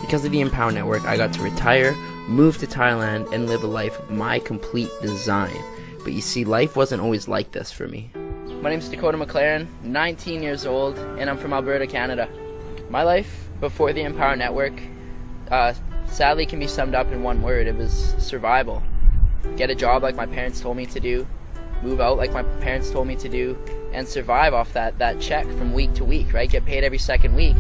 Because of the Empower Network, I got to retire, move to Thailand, and live a life of my complete design. But you see, life wasn't always like this for me. My name is Dakota McLaren, 19 years old, and I'm from Alberta, Canada. My life before the Empower Network sadly can be summed up in one word. It was survival. Get a job like my parents told me to do, move out like my parents told me to do, and survive off that check from week to week, right? Get paid every second week,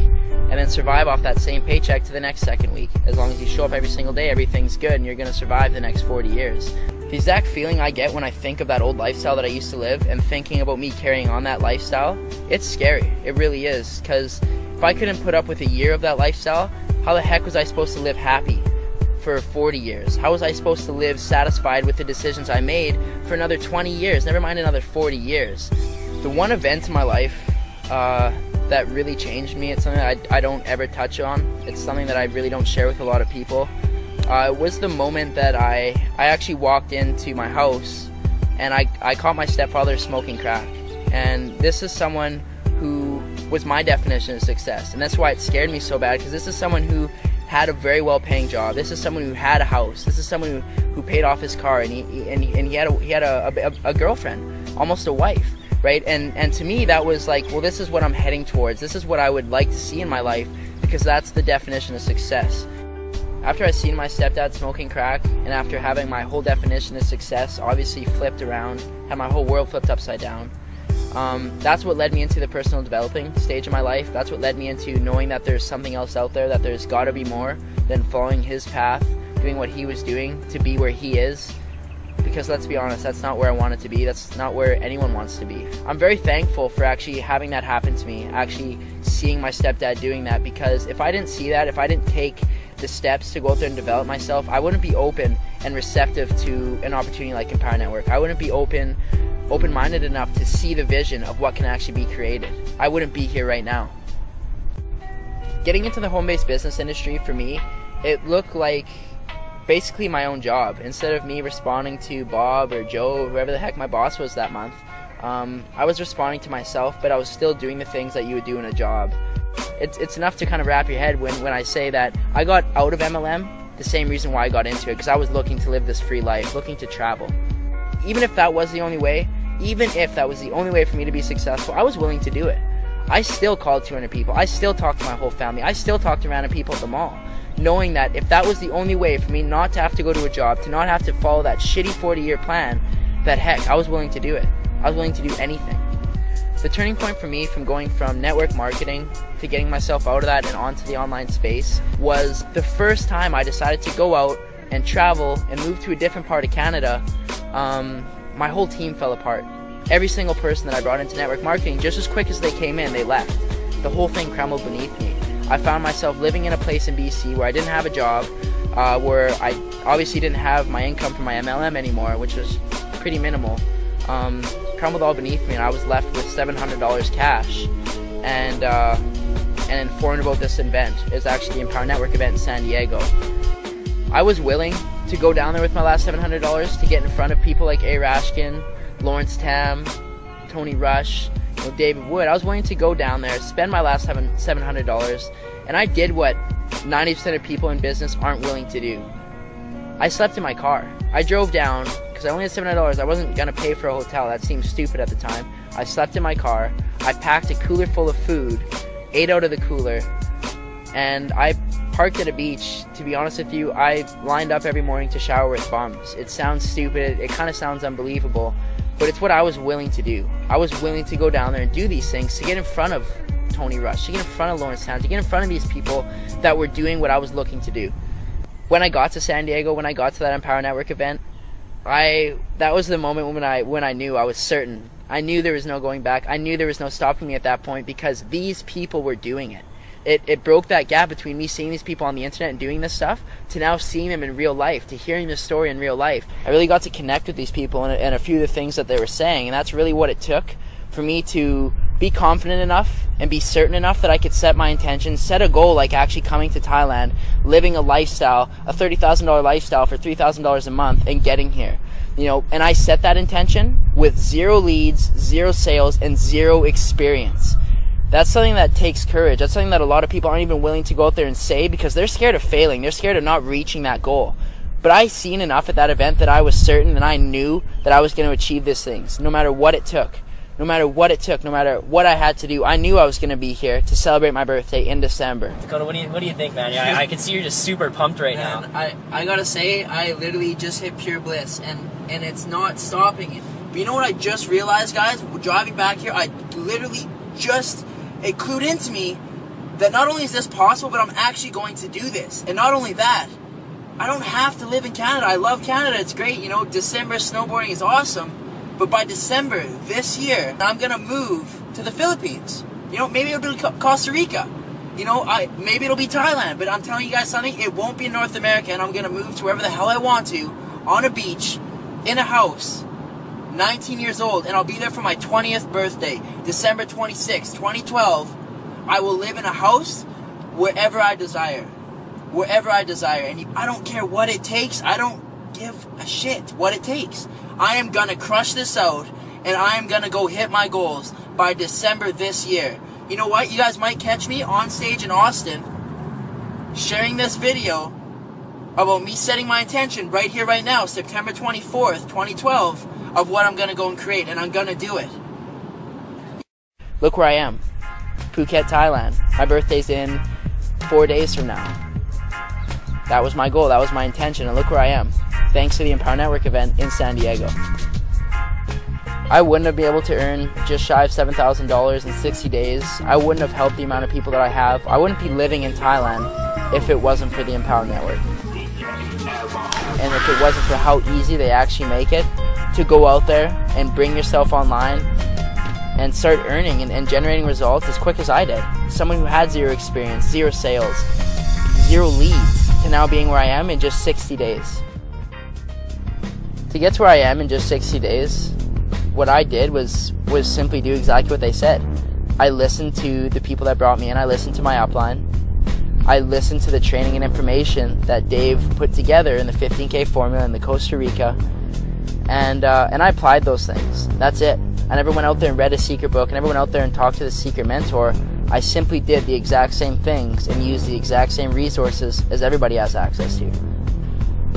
and then survive off that same paycheck to the next second week. As long as you show up every single day, everything's good, and you're going to survive the next 40 years. The exact feeling I get when I think of that old lifestyle that I used to live and thinking about me carrying on that lifestyle, it's scary. It really is, because if I couldn't put up with a year of that lifestyle, how the heck was I supposed to live happy for 40 years? How was I supposed to live satisfied with the decisions I made for another 20 years, never mind another 40 years? The one event in my life that really changed me, it's something that I don't ever touch on. It's something that I really don't share with a lot of people. It was the moment that I actually walked into my house and I caught my stepfather smoking crack. And this is someone who was my definition of success. And that's why it scared me so bad, because this is someone who had a very well-paying job. This is someone who had a house. This is someone who paid off his car, and he had a girlfriend, almost a wife, right? And to me, that was like, well, this is what I'm heading towards. This is what I would like to see in my life, because that's the definition of success. After I seen my stepdad smoking crack, and after having my whole definition of success obviously flipped around, had my whole world flipped upside down, that's what led me into the personal developing stage of my life. That's what led me into knowing that there's something else out there, that there's got to be more than following his path, doing what he was doing to be where he is. Because let's be honest, that's not where I wanted to be. That's not where anyone wants to be. I'm very thankful for actually having that happen to me, actually seeing my stepdad doing that, because if I didn't see that, if I didn't take the steps to go out there and develop myself, I wouldn't be open and receptive to an opportunity like Empower Network. I wouldn't be open-minded enough to see the vision of what can actually be created. I wouldn't be here right now. Getting into the home-based business industry, for me, it looked like basically my own job. Instead of me responding to Bob or Joe or whoever the heck my boss was that month, I was responding to myself, but I was still doing the things that you would do in a job. It's enough to kind of wrap your head when I say that I got out of MLM the same reason why I got into it, because I was looking to live this free life, looking to travel. Even if that was the only way, for me to be successful, I was willing to do it. I still called 200 people. I still talked to my whole family. I still talked to random people at the mall, knowing that if that was the only way for me not to have to go to a job, to not have to follow that shitty 40-year plan, that heck, I was willing to do it. I was willing to do anything. The turning point for me from going from network marketing to getting myself out of that and onto the online space was the first time I decided to go out and travel and move to a different part of Canada. My whole team fell apart. Every single person that I brought into network marketing, just as quick as they came in, they left. The whole thing crumbled beneath me. I found myself living in a place in BC where I didn't have a job, where I obviously didn't have my income from my MLM anymore, which was pretty minimal. Crumbled all beneath me, and I was left with $700 cash, and informed about this event. It's actually the Empower Network event in San Diego. I was willing to go down there with my last $700 to get in front of people like A. Rashkin, Lawrence Tam, Tony Rush, David Wood. I was willing to go down there, spend my last $700, and I did what 90% of people in business aren't willing to do. I slept in my car. I drove down, because I only had $700. I wasn't going to pay for a hotel. That seemed stupid at the time. I slept in my car. I packed a cooler full of food, ate out of the cooler, and I parked at a beach. To be honest with you, I lined up every morning to shower with bums. It sounds stupid. It kind of sounds unbelievable, but it's what I was willing to do. I was willing to go down there and do these things to get in front of Tony Rush, to get in front of Lawrence Town, to get in front of these people that were doing what I was looking to do. When I got to San Diego, when I got to that Empower Network event, that was the moment when I knew I was certain. I knew there was no going back. I knew there was no stopping me at that point, because these people were doing it. It broke that gap between me seeing these people on the internet and doing this stuff to now seeing them in real life, to hearing this story in real life. I really got to connect with these people and a few of the things that they were saying, and that's really what it took for me to be confident enough and be certain enough that I could set my intentions, set a goal like actually coming to Thailand, living a lifestyle, a $30,000 lifestyle for $3,000 a month, and getting here. And I set that intention with 0 leads, 0 sales, and 0 experience. That's something that takes courage. That's something that a lot of people aren't even willing to go out there and say because they're scared of failing. They're scared of not reaching that goal. But I seen enough at that event that I was certain and I knew that I was going to achieve these things, no matter what it took. No matter what it took, no matter what I had to do, I knew I was going to be here to celebrate my birthday in December. Dakota, what do you think, man? Yeah, I can see you're just super pumped right now. I gotta say, I literally just hit pure bliss, and it's not stopping it. But you know what I just realized, guys? Driving back here, I literally it clued into me that not only is this possible, but I'm actually going to do this. And not only that, I don't have to live in Canada. I love Canada. It's great. You know, December snowboarding is awesome. But by December this year, I'm going to move to the Philippines. You know, maybe it'll be Costa Rica. You know, maybe it'll be Thailand. But I'm telling you guys something, it won't be in North America. And I'm going to move to wherever the hell I want to, on a beach, in a house, 19 years old. And I'll be there for my 20th birthday, December 26, 2012. I will live in a house wherever I desire. Wherever I desire. And I don't care what it takes. I don't give a shit what it takes. I am going to crush this out, and I am going to go hit my goals by December this year. You know what? You guys might catch me on stage in Austin sharing this video about me setting my intention right here, right now, September 24th, 2012, of what I'm going to go and create, and I'm going to do it. Look where I am. Phuket, Thailand. My birthday's in 4 days from now. That was my goal. That was my intention, and look where I am. Thanks to the Empower Network event in San Diego. I wouldn't have been able to earn just shy of $7,000 in 60 days. I wouldn't have helped the amount of people that I have. I wouldn't be living in Thailand if it wasn't for the Empower Network. And if it wasn't for how easy they actually make it to go out there and bring yourself online and start earning and generating results as quick as I did. Someone who had zero experience, zero sales, zero leads, to now being where I am in just 60 days. To get to where I am in just 60 days, what I did was simply do exactly what they said. I listened to the people that brought me in. I listened to my upline. I listened to the training and information that Dave put together in the 15K formula in the Costa Rica, and I applied those things. That's it. I never went out there and read a secret book. I never went out there and talked to the secret mentor. I simply did the exact same things and used the exact same resources as everybody has access to.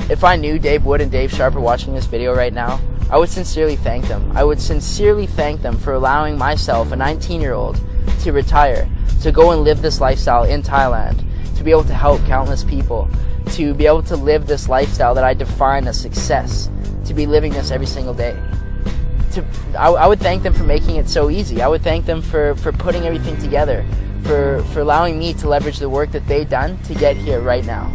If I knew Dave Wood and Dave Sharp are watching this video right now, I would sincerely thank them. I would sincerely thank them for allowing myself, a 19-year-old, to retire, to go and live this lifestyle in Thailand, to be able to help countless people, to be able to live this lifestyle that I define as success, to be living this every single day. I would thank them for making it so easy. I would thank them for putting everything together, for allowing me to leverage the work that they've done to get here right now.